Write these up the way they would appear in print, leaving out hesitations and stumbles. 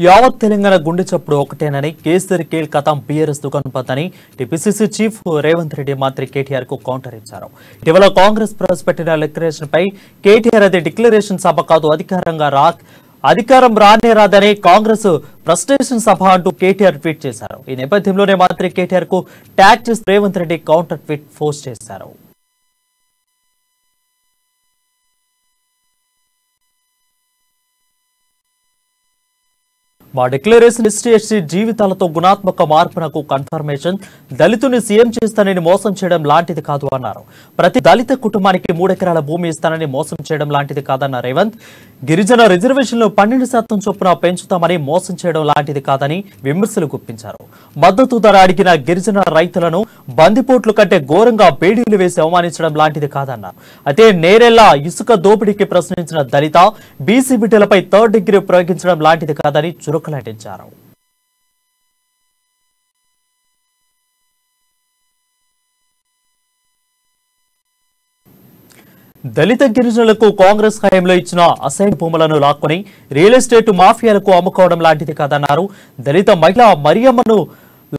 యావత్ తెలంగాణ గుండె చప్పుడు ఒకటేనని కేసీఆర్ కేల్ కథం బీఆర్ఎస్ దుకాణపతని టీపీసీసీ చీఫ్ రేవంత్ రెడ్డి మంత్రి కేటీఆర్ కు కౌంటర్ ఇచ్చారు. ఇటీవల కాంగ్రెస్ ప్రవేశపెట్టిన డిక్లరేషన్ పై కేటీఆర్ అది డిక్లరేషన్ సభ కాదు, అధికారం రానే రాదని కాంగ్రెస్ ఫ్రస్ట్రేషన్ సభ అంటూ కేటీఆర్ ట్వీట్ చేశారు. ఈ నేపథ్యంలోనే మంత్రి కేటీఆర్ కు ట్యాగ్ చేసి Revanth Reddy counter tweet post చేశారు. మా డిక్లరేషన్ ఎస్టీ జీవితాలతో గుణాత్మక మార్పునకు కన్ఫర్మేషన్, దళితుని సీఎం చేస్తానని మోసం చేయడం లాంటిది కాదు అన్నారు. ప్రతి దళిత కుటుంబానికి 3 ఎకరాల భూమి ఇస్తానని మోసం చేయడం లాంటిది కాదన్న రేవంత్, గిరిజన రిజర్వేషన్లు 12% చొప్పున పెంచుతామని మోసం చేయడం లాంటిది కాదని విమర్శలు గుప్పించారు. మద్దతు ధర అడిగిన గిరిజన రైతులను బందిపోట్లు కంటే ఘోరంగా బేడీలు వేసి అవమానించడం లాంటిది కాదన్నారు. అయితే నేరెళ్ల ఇసుక దోపిడీకి ప్రశ్నించిన దళిత బీసీ బిడ్డలపై 3rd డిగ్రీ ప్రయోగించడం లాంటిది కాదని చురుకులాటించారు. దళిత గిరిజనులకు కాంగ్రెస్ హయాంలో ఇచ్చిన అసైన్ భూములను లాక్కొని రియల్ ఎస్టేట్ మాఫియాలకు అమ్ముకోవడం లాంటిది కాదన్నారు. దళిత మహిళ మరియమ్మను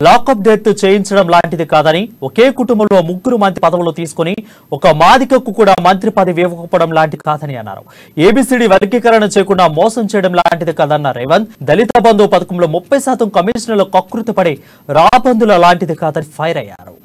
లాకప్ డెత్ చేయించడం లాంటిది కాదని, ఒకే కుటుంబంలో 3 మంది పదవులు తీసుకుని ఒక మాదికకు కూడా మంత్రి పదవి ఇవ్వకపోవడం లాంటిది కాదని అన్నారు. ఏబిసిడి వర్గీకరణ చేయకుండా మోసం చేయడం లాంటిది కాదన్న రేవంత్, దళిత బంధు పథకంలో 30% కమిషన్లు కకృతి పడి రాబందుల లాంటిది కాదని ఫైర్ అయ్యారు.